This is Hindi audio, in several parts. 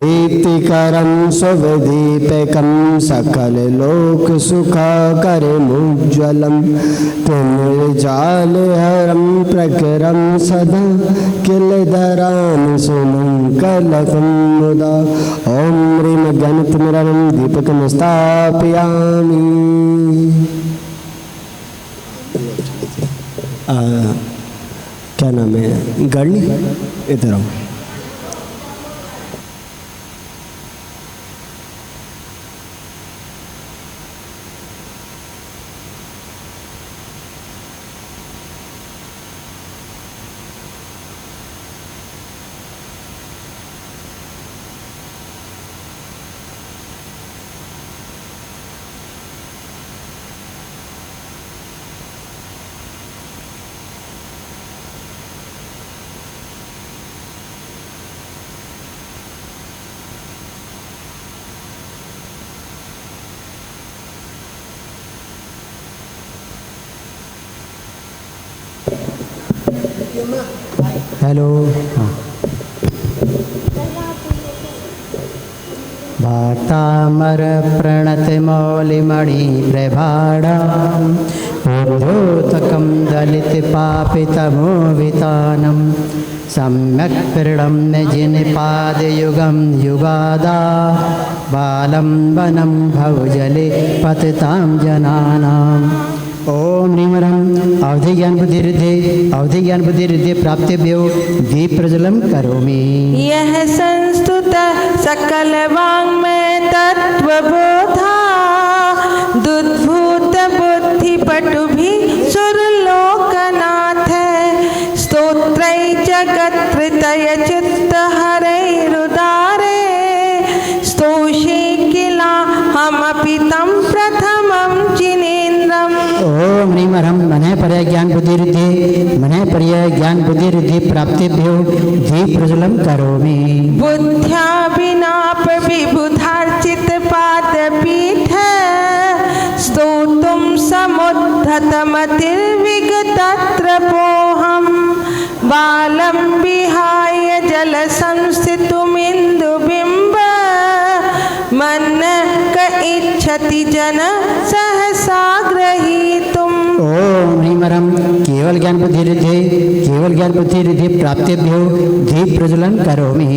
दीप्तिकरं शुभदीपकं सकललोकसुखाकरमुज्ज्वलं पुनर्जालहरं प्रखरं सदा किलधरां सुमङ्गलकं मुदा। ॐ ह्रीं गणपतिमिरं दीपकं स्थापयामि। क्या नाम है? गढ़नी इधर आओ। हेलो। भातामर प्रणत मौलिमणि प्रभाणाम् उद्धोतकं दलित पापितमोवितानं सम्यक् पीडं निजिनिपादयुगं युगादा बालं वनं भवजले पतितां जनानाम्। ओम ह्रीमरं अवधि ज्ञान बुद्धि प्राप्तिभ्यो दीप प्रज्वलं करोमि। यह संस्तुत सकल वाङ्मय तत्वबोधा दुद्भूत बुद्धि पटुभिः सुरलोकनाथ स्तोत्रै जगत्कृतय चित्तहरैरुदारे स्तोषे किला हमपि तं प्रथमं जिनेन्द्रम्। ओम ह्रीमरं मनः पर्य ज्ञान बुद्धि रिद्धि प्राप्तिभ्यो दीप प्रज्वलं करोमि। बुद्ध्या विनाप विबुधार्चित पादपीठ स्तोतुं समुद्धतमतिर्विगतत्रपोऽहं बालं विहाय जलसंस्थितुमिन्दुबिम्ब मन्नः क इच्छति जन सहसा ग्रहीतुम्। ओम ह्रीमरं केवल ज्ञान बुद्धि रिद्धि प्राप्तिभ्यो दीप प्रज्वलं करोमि।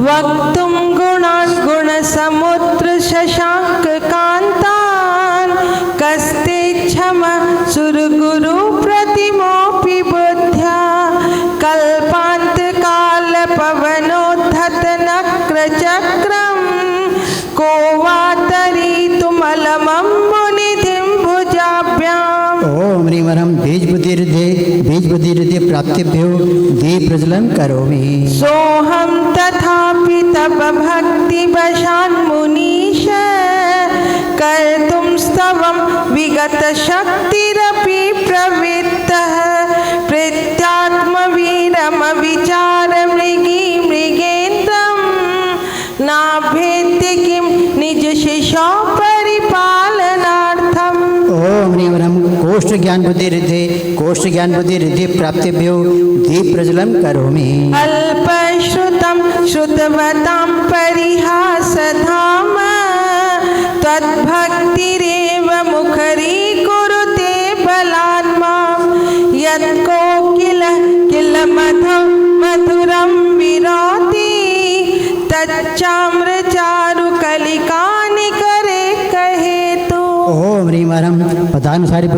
वक्तुं गुणान् गुणसमुद्र शशांक कान्तान् कस्ते क्षम सुरगुरु प्रतिमोऽपि बुद्ध्या कल्पान्तकाल पवनोद्धत नक्रचक्रं को वा तरीतुमलमं मुनिधिं भुजाभ्याम्। ओम ह्रीमरं बीज बुद्धि रिद्धि प्राप्तिभ्यो दीप प्रज्वलं करोमि। सोऽहं तथापि तव भक्तिवशान्मुनीश कर्तुं स्तवं विगतशक्तिरपि प्रवृत्तः प्रीत्यात्मवीरमविचारमृगी मृगेन्द्रं नाभेद्य किं निजशिशो परिपालनार्थम्। ओम ह्रीमरं कोष्ठ ज्ञान बुद्धि रिद्धि प्राप्तिभ्यो दीप प्रज्वलं करोमि। अल्पश्रुतं श्रुतवतां परिहासधाम त्वद्भक्तिरेव मुखरी कुरुते बलान्मां यत्कोकिल मधुरं विरोति तच्चाम्रचारुकलिकानि करे कहेतु। ओम ह्रीमरं पदानुसारि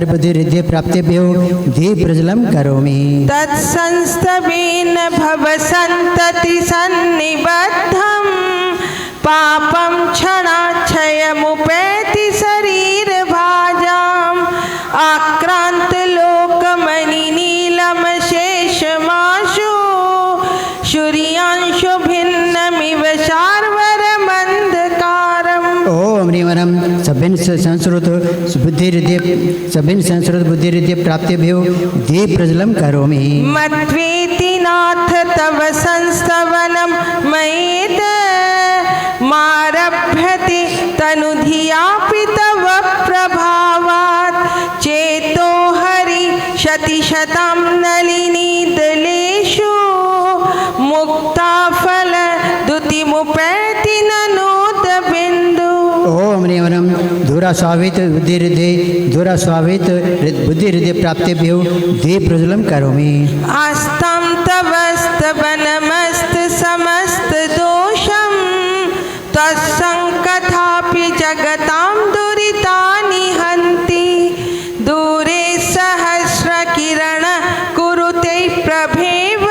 बुद्धि रिद्धि प्राप्तिभ्यो दीप प्रज्वलं करोमि। तत्संस्तवेन भवसन्तति सन्निबद्धं पापं क्षणाक्षयमुपैति शरीरभाजाम् आक्रान्तलोकमणिनीलमशेषमाशु शूर्यांशु भिन्नमिव शार्वरमन्धकारम्। ओम ह्रीमरं सभिन्न संस्कृत बुद्धि रिद्धि प्राप्तिभ्यो दीप प्रज्वलं करोमि। मत्वेति नाथ तव संस्तवनं मयेत मारभ्यते तनुधियापि तव प्रभावात् चेतो हरि शतिशतं नलिनी दलेषु मुक्ता फल स्तुतिमुपैति ननोत बिंदु। ओम नियमनम दूरास्वावित बुद्धिरिद्धि दूरास्वावित बुद्धिरिद्धि प्राप्तिभ्यो दीप प्रज्वलम करोमि। आस्तं तवस्तवनमस्त समस्त दोषं तत्संकथापि जगतां दुरितानि हन्ति। दूरे सहस्रकिरण कुरुते प्रभेव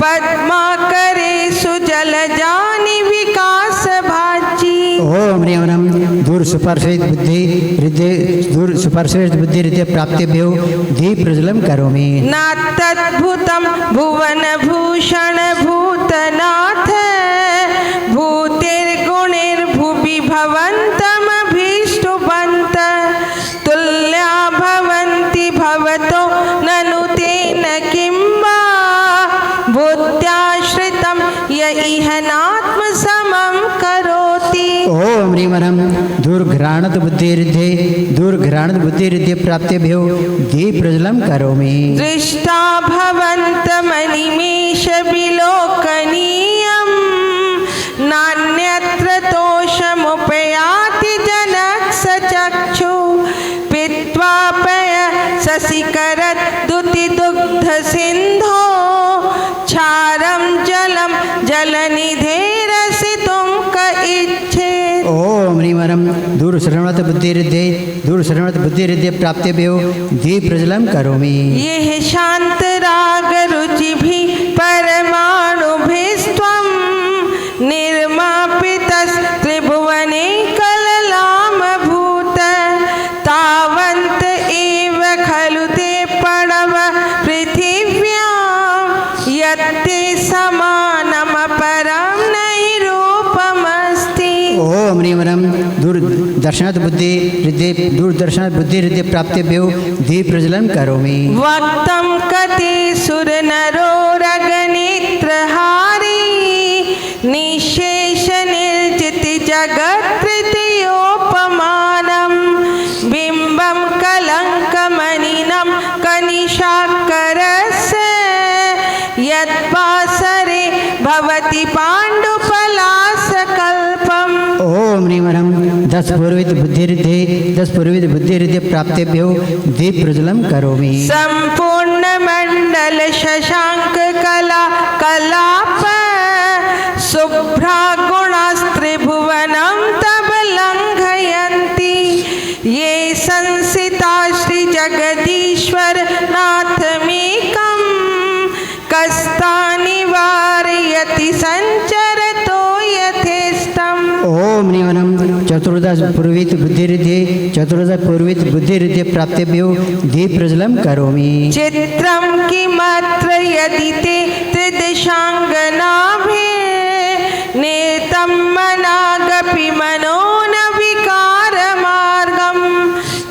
पद्माकरेषु जलजानि विकास भाजी। ओम नियमनम दूर सुपर्शित बुद्धि हृदय दूर सुपर्शित बुद्धि हृदय प्राप्तिभ्यो दीप प्रज्वलम करोमि। नातद्भुतं भुवन भूषण भूतनाथ भूतिर्गुणैर्भुवि भवन्तमभीष्टुवन्त तुल्या भवन्ति भवतो ननु तेन किं वा बुद्ध्याश्रितं य इह नात्मसमं करोति। ओम नियमनम दूरघ्राणत बुद्धि हृदय प्राप्तिभ्यो दीप प्रज्वलम करोमि। दृष्टा भवन्तमनिमेष विलोकनीयं नान्यत्र तोषमुपयाति जनकसचक्षु पित्वापय शशिकरत् दुतिदुग्धसिन्धो क्षारं जलं जलनिधेरसितुं क इच्छेत्। ओम नियमनम दूर शरणवत बुद्धि हृदय प्राप्तिभ्यो दीप प्रज्वलम करोमि। यह शांत राग रुचिभिः परमाणुभिस्त्वं निर्मापितस्त्रिभुवने कललामभूत तावन्त एव खलु ते प्रणव पृथिव्यां यत्ते समानमपरं नहि रूपमस्ति। ओम नियमनम दूरदर्शनात् बुद्धि हृदय प्राप्तिभ्यो दीप प्रज्वलम करोमि। वक्तं कति सुरनरो रगनेत्रहारी निःशेष निर्जित जगत्तृतीयोपमानं बिम्बं कलङ्कमनिनं कनिशाकरस्य यद्वासरे भवति पाण्डुपलासकल्पम्। ओम नियमनम 10 पूर्वित बुद्धि हृदय प्राप्तिभ्यो दीप प्रज्वलम करोमि। संपूर्ण मंडल शशांक कला कलाप शुभ्रा गुणास्त्रिभुवनं तब लंघयन्ति ये संसिता श्री जगदीश्वर नाथमेकं कस्तानिवारयति संचरतो यथेष्टम्। ओम नियमनम चतुर्दश पूर्वित बुद्धि हृदय प्राप्तिभ्यो दीप प्रज्वलम करोमि। चित्रं किमत्र यदि ते त्रिदशाङ्गनाभे नेतं मनागपि मनो न विकारमार्गं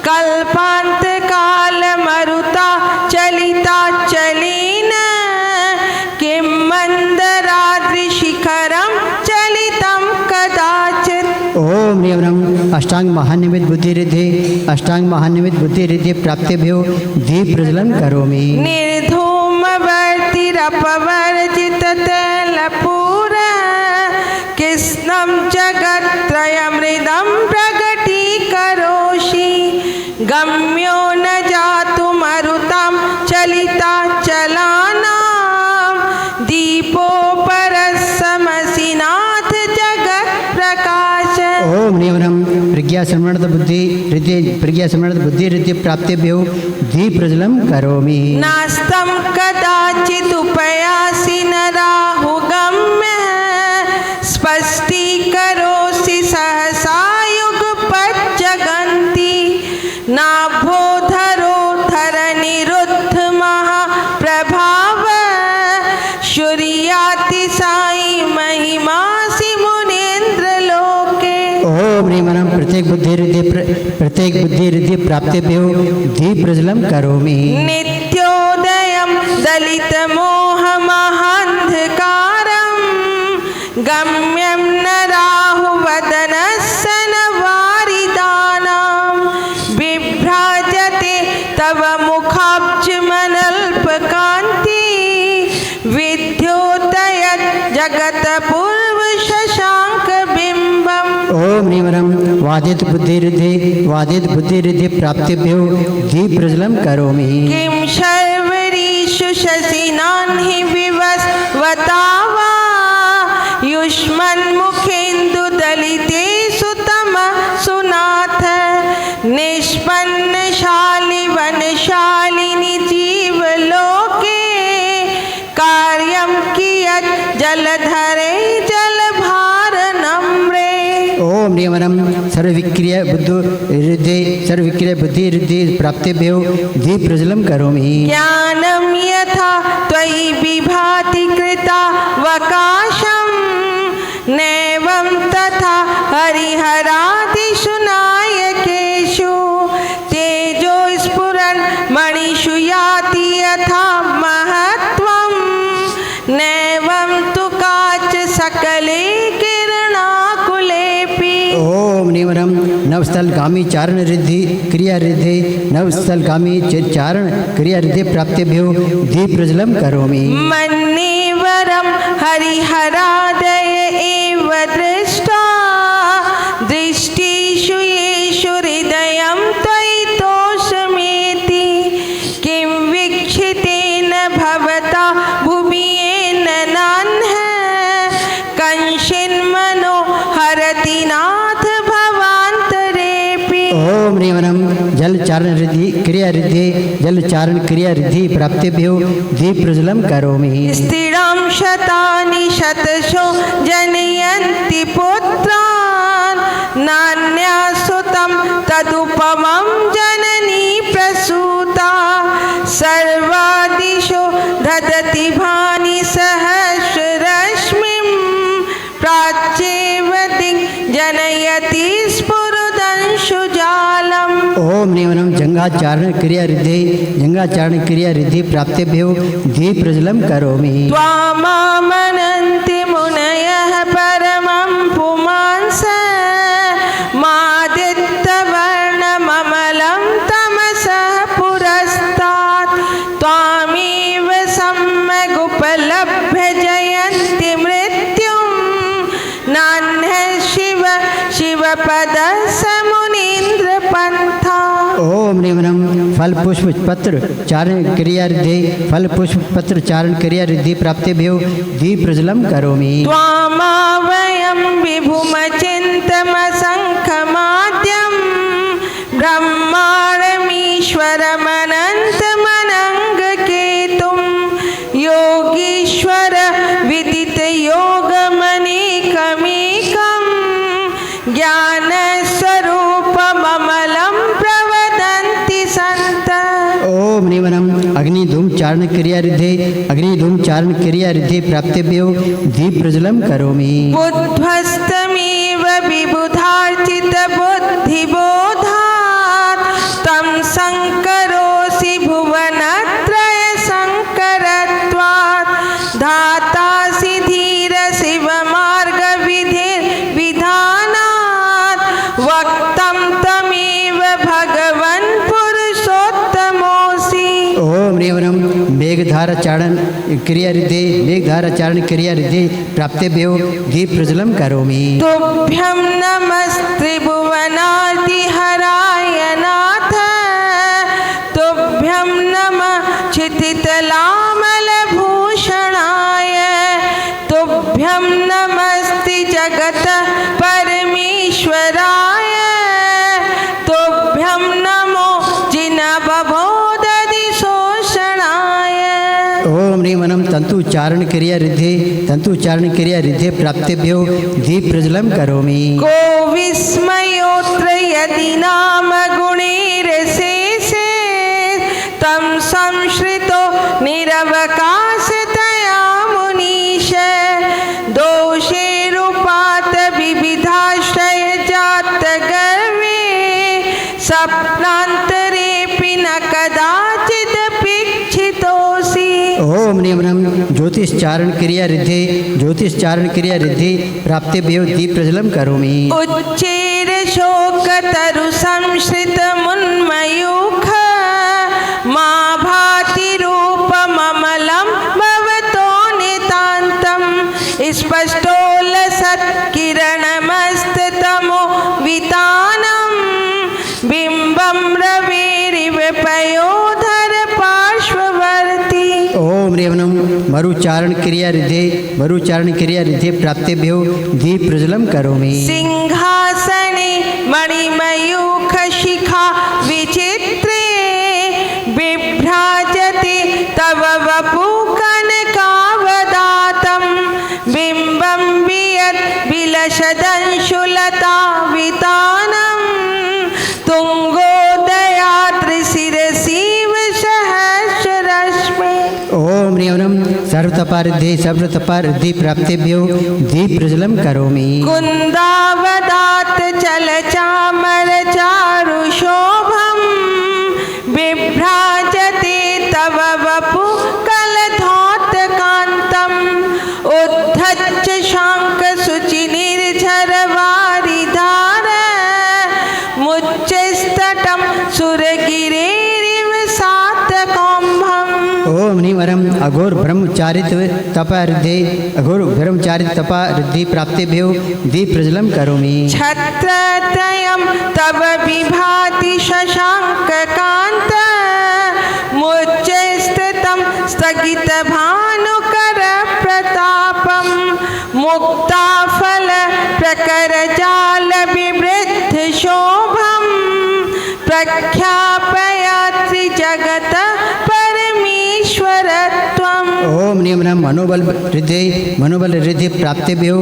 कल्पान्तकालमरुता चलिता चलेन किं मन्दराद्रिशिखरं चलितं कदाचित्। ओम नियमनम अष्टांग महानिमित बुद्धि हृदय प्राप्तिभ्यो दीप प्रज्वलम करोमि। निर्धूमवर्तिरपवर्जित तैलपूर कृष्णं जगत्त्रयमृदं प्रगटीकरोषि गम्यो न जातु मरुतां चलिता चलानां दीपोपरसमसि नाथ जगत् प्रकाश। ओम नियमनम प्रज्ञा सम्राट बुद्धि हृदय प्राप्तिभ्यो दीप प्रज्वलम करोमि। नास्तं कदाचित् उपयासि न राहुगम्य स्पष्टीकरोषि सहसा युगपज्जगन्ति नाभोधरोद्धर निरुद्ध महाप्रभाव सूर्यातिशायी महिमासि मुनीन्द्रलोके। ओम नियमनम प्रत्येक बुद्धि हृदय प्राप्तिभ्यो दीप प्रज्वलम करोमि। नित्योदयं दलितमोहमहान्धकारं गम्यं न राहुवदनस्य न वारिदानां बिभ्राजते तव मुखाब्जमनल्पकान्ति विद्योतयत् जगत्पुर ओम ह्रीं वादित बुद्धिरिद्धि प्राप्तिभ्यो दीप्रज्वलं करोमि। किं शर्वरीषु शशिनान्हि विवस्वता वा युष्मन्मुखेन्दुदलितेषु तमसु नाथ निष्पन्नशालि वनशालिनि जीवलोके कार्यं कियत् जलधरे जलभारनम्रे। ओम ह्रीं सर्वविक्रिय बुद्धि प्राप्तिभ्यो दीप्रज्वलं करोमि। ज्ञानं यथा त्वयि विभाति कृतावकाशं नैवं तथा हरिहरादिषु नायकेषु तेजो स्फुरन् मणिषु याति यथा महत्त्वं नैवं तु काच सकले किरणाकुलेऽपि। ओम ह्रीं नवस्थलगामी चारण रिद्धि क्रिया रिद्धि नवस्थलगामी चारण क्रिया रिद्धि प्राप्तिभ्यो दीप्रज्वलं करोमि। मन्ये वरं हरिहरादय एव दृष्टा दृष्टिषु येषु हृदयं त्वयि तोषमेति किं वीक्षितेन भवता भुवि येन नान्यः कंशिन्मनो हरति नाथ भवान्तरेऽपि। ओम ह्रीं जल चारण रिद्धि क्रिया रिद्धि प्राप्तिभ्यो दीप्रज्वलं करोमि। स्थिरं शतानि शतशो जनयन्ति पुत्रान् नान्यासुतं तदुपमं जननी प्रसूता सर्वादिशो ददति भानि सहस्ररश्मिं प्राच्येव दिग्जनयति स्फुरदंशुजालम्। ओम ह्रीं जंगाचारण क्रिया रिद्धि प्राप्तिभ्यो दीप्रज्वलं करोमि। त्वामामनन्ति मुनयः परमं पुमांस मादित्यवर्णममलं तमसः पुरस्तात् त्वामेव सम्यगुपलभ्य जयन्ति मृत्युं नान्यः शिवपदस्य मुनीन्द्रपन्था। ओम ह्रीं फल पुष्प पत्र चारण क्रिया रिद्धि प्राप्तिभ्यो दीप्रज्वलं करोमि। त्वामावयं विभुमचिन्तमसङ्खमाद्यं ब्रह्माणमीश्वरमनन्तमनङ्गकेतुं योगीश्वर विदितयोगमनेकमेकं ज्ञानस्वरूपममलं प्रवदन्ति सन्त। ओम ह्रीं अग्निधूम चारण क्रिया रिद्धि प्राप्तिभ्यो दीप्रज्वलं करोमि। बुद्ध्वस्तमेव विबुधार्चित बुद्धिबोधात् तं संकरोसि भुवनत्रय संकरत्वात् धातासि धीर शिवमार्ग विधिर्विधानात् वक्तं तमेव भगवन् पुरुषोत्तमोऽसि। ओम ह्रीं मेघधारा चारण क्रिया रिद्धि प्राप्तिभ्यो दीप्रज्वलं करोमि। तुभ्यं नमस्त्रिभुवनादिहराय नाथ तुभ्यं नमः क्षितितलामलभूषणाय तुभ्यं नमस्ति जगत परमेश्वराय तुभ्यं नमो जिनबबोधदिशोषणाय। ओम ह्रीं तंतु चारण क्रिया रिद्धि प्राप्तिभ्यो दीप्रज्वलं करोमि। को विस्मयोऽत्र यदि नाम गुणैरशेषे तं संश्रितो निरवकाशतया मुनीश दोषेरुपात विविधाश्रय जात गर्वे स्वप्नान्तरेऽपि न कदाचिदपेक्षितोऽसि। ओम ह्रीं ज्योतिष चारण क्रिया रिद्धि प्राप्तिभ्यो दीप्रज्वलं करोमि। उच्चैर शोकतरु संश्रित मुन्मयूख मा भाति रूपममलं भवतो नितान्तं स्पष्टोलसत्किरणमस्ततमो मरुचारण क्रिया रिद्धि प्राप्तेभ्यो दीप प्रज्वलं करोमि। सिंहासने मणिमयूख शिखा विचित्रे बिभ्राजते तव वपु कनकावदातं बिम्बं वियत् विलसदंशुलता वितानं तुङ्गोदयात्रिशिरसीव सहस्ररश्मे। ओम ह्रीं सर्वतपारिद्धि प्राप्तेभ्यो दीप प्रज्वलं करोमि। कुन्दावदात् चलचामर चारुशोभं बिभ्राजते तव वपु कलधौतकान्तम् उद्धच्च शाङ्खशुचिनिर्झरवारिधार मुच्चस्तटं सुरगिरेरिव सातकौम्भम्। ओम ह्रीं अघोर ब्रह्मचारित्व तपा रिद्धि प्राप्तेभ्यो दीप प्रज्वलं करोमि। छत्रत्रयं तव विभाति शशाङ्ककान्त मुच्चैस्थितं स्थगितभानुकर प्रतापं मुक्ताफल प्रकरजाल विवृद्ध शोभं प्रख्यापयात्रि जगत परमेश्वरत्वम्। ओम ह्रीं मनोबल रिद्धि प्राप्तेभ्यो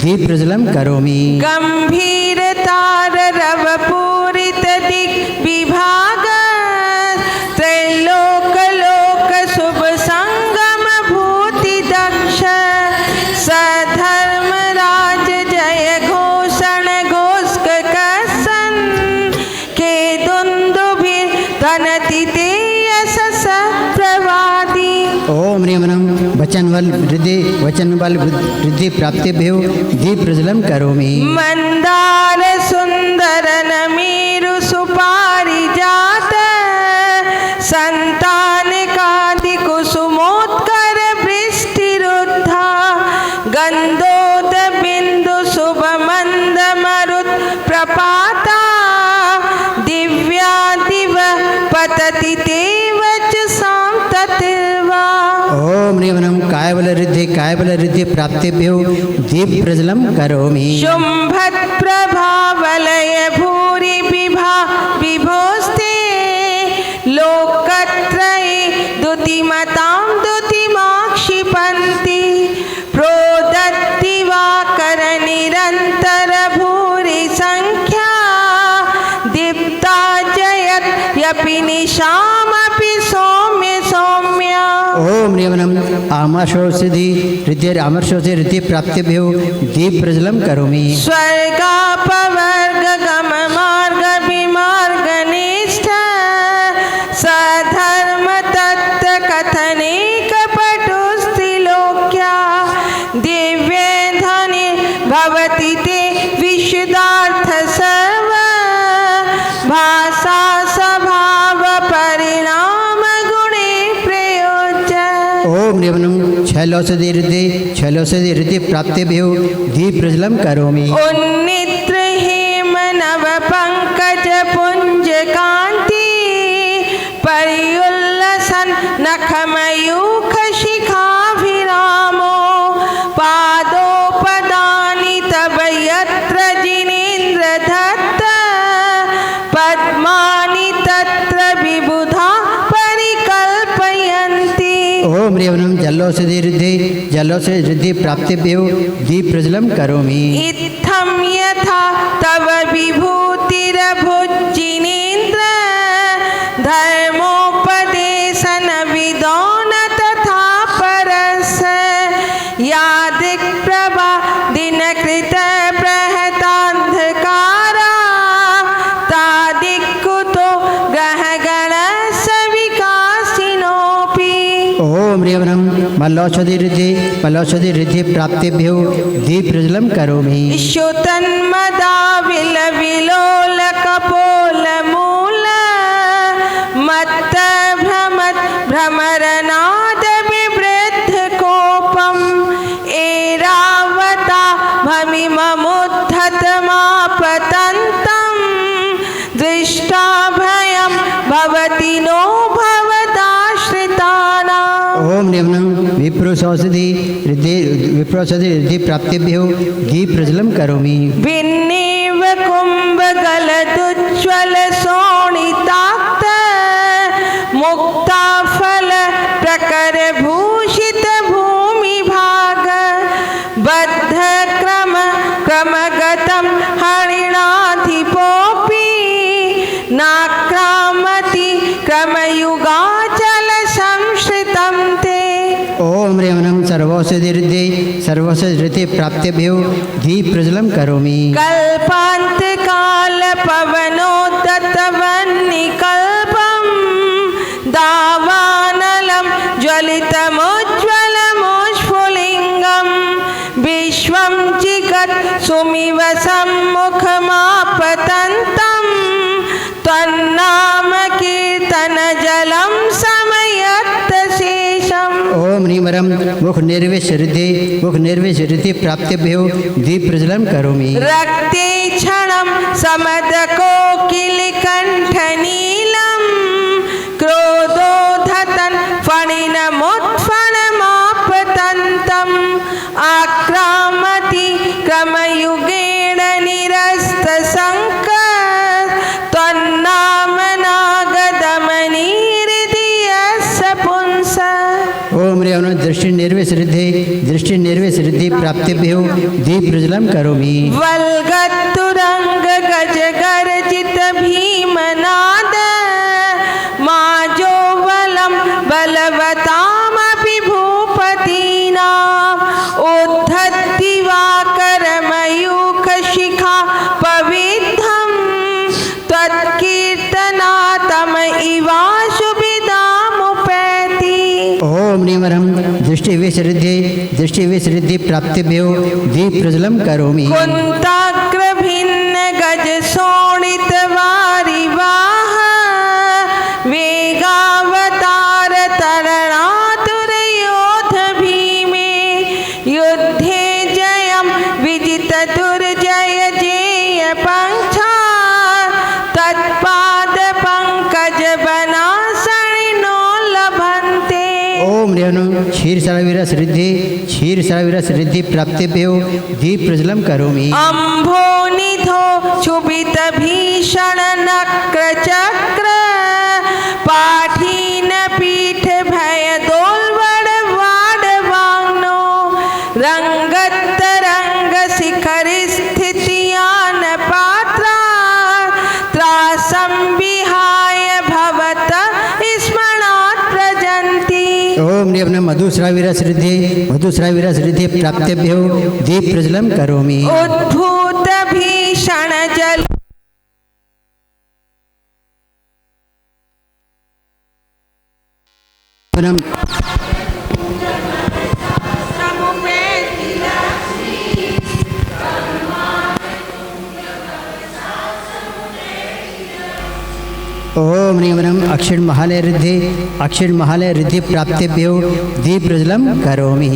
दीप प्रज्वलं करोमि। गंभीरतार रव पूरित दिग् विभाग त्रैलोक लोक शुभ संगम भूति दक्ष सधर्मराज जय घोषण घोषक कसन के दुन्दुभिर धनति ते यशस प्रवादी। ओम ह्रीं वचनबल रिद्धि प्राप्तेभ्यो दीप प्रज्वलं करोमि। मंदार सुंदर नमेरु सुपारिजात संतानिकादि कुसुमोत्कर वृष्टिरुद्धा गंधोद बिंदु शुभ मंद मरुत प्रपाता दिव्या दिव पतति तेवच सांततिर्वा। ओम ह्रीं कायबल रिद्धि प्राप्तेभ्यो दीप प्रज्वलं करोमि। शुंभत प्रभावलय भूरि विभा विभोस्ते लोकत्रये दुतिमतां दुतिमाक्षिपन्ति प्रोदत्ति वाकर निरन्तर भूरि संख्या दीप्ता जयत् यपि निशामपि सौम्य सौम्या। ओम ह्रीं आमर्षोषधि रिद्धि प्राप्तेभ्यो दीप प्रज्वलं करोमि। स्वर्गापवर्ग गम मार्ग विमार्ग निष्ठ सधर्म तत्व कथने कपटुस्त्रिलोक्या दिव्य ध्वनि भवति ते विशुद्धार्थ सर्व भाषा स्वभाव परिणाम गुणे प्रयोज्य। ओम ह्रीं छैलोषधि रिद्धि प्राप्तेभ्यो दीप प्रज्वलं करोमि। उन्नित्र हेम नव पंकज पुंज कांति परिउल्लसन नखमयूख शिखाभिरामो पादोपदानि तव यत्र जिनेन्द्र दत्त पद्मानि तत्र विबुधा परिकल्पयन्ति। ओम ह्रीं जलोषधि रिद्धि प्राप्तेभ्यो दीप प्रज्वलं करोमि। इत्थं यथा तव विभूतिरभुज्जिनेन्द्र धर्मोपदेशन विदो न तथा परस या दिक्प्रभा दिनकृत प्रहतान्धकारा तादिक्कुतो ग्रहगण सविकासिनोऽपि। ओम ह्रीं मल्लौषधि रिद्धि प्राप्तेभ्यो दीप प्रज्वलं करोमि। श्युतन्मदा विलोल कपोल मूल मत्त भ्रमत भ्रमरनाद विवृद्ध कोपम एरावता भमिममुद्धत मापतन्तं दृष्टा भयं भवति नो भवदाश्रितानाम्। ओम ह्रीं विप्रोषौषधि रिद्धि प्राप्तिभ्यो दीपप्रज्वलं करोमि। भिन्नेव कुम्भगलदुज्ज्वल शोणिताक्त मुक्ताफल प्रकर भूषित भूमिभाग बद्ध क्रमगतं हरिणाधिपोऽपि नाक्रामति क्रमयुगाचल संश्रितं ते। ओम रेवनं सर्वौषधि प्राप्तिभ्यो दीपप्रज्वलं करोमि। कल्पान्तकाल पवनोद्दतवह्निकल्पं दावानलं ज्वलितमुज्ज्वलमुष्फुलिङ्गं विश्वं जिगत् सुमिव सम्मुखमापतन्तं त्वन्नाम कीर्तनजलं समयत्त शेषम्। ओम नीमरम मुख निर्विश प्राप्तिभ्यो दीपप्रज्वलं करोमि। रक्ते क्षणं समदकोकिलकण्ठनीलं क्रोधोद्धतं फणिनमुत्फणमापतन्तम् आक्रामति क्रमयुगेण निरस्तशङ्क त्वन्नाम नागदमनीहृदयस्य पुंस। ओम रेवनं दृष्टि निर्विश प्राप्तिभ्यो दीपप्रज्वलं करोमि। वल्गत्तुरंग गज गर्जित भीमनाद माजो बलं बलवतामपि भूपतीनाम् उद्धत्तिवाकरमयूख शिखा पविद्धं त्वत्कीर्तनातम इवाशुभिदामुपैति। ओम नीमरम दृष्टि प्राप्तिभ्यो दीपप्रज्वलं करोमि। कुन्ताग्रभिन्न गज शोणित वारिवाह वेगावतार तरणातुर योध भीमे युद्धे जयं विजित दुर्जय जेय पंक्षा तत्पाद पंकज बनासणिनो लभन्ते। ओम रेवनं क्षीरसारविरस प्राप्तिभ्यो दीपप्रज्वलं करोमि। अम्भोनिधो क्षुभित भीषण नक्र चक्र पाठीन पीठ भय दोलवड़ वाडवांगनो रंगतरंग शिखर स्थितियान पात्रा त्रासं विहाय भवत स्मरणात् प्रजन्ति। ओम रेवनं मधुस्राविरस प्राप्तिभ्यो दीपप्रज्वलं करोमि। उद्भूत भीषण जल ओम नीमरम अक्षर महालय रिद्धि प्राप्तिभ्यो दीपप्रज्वलं करोमि।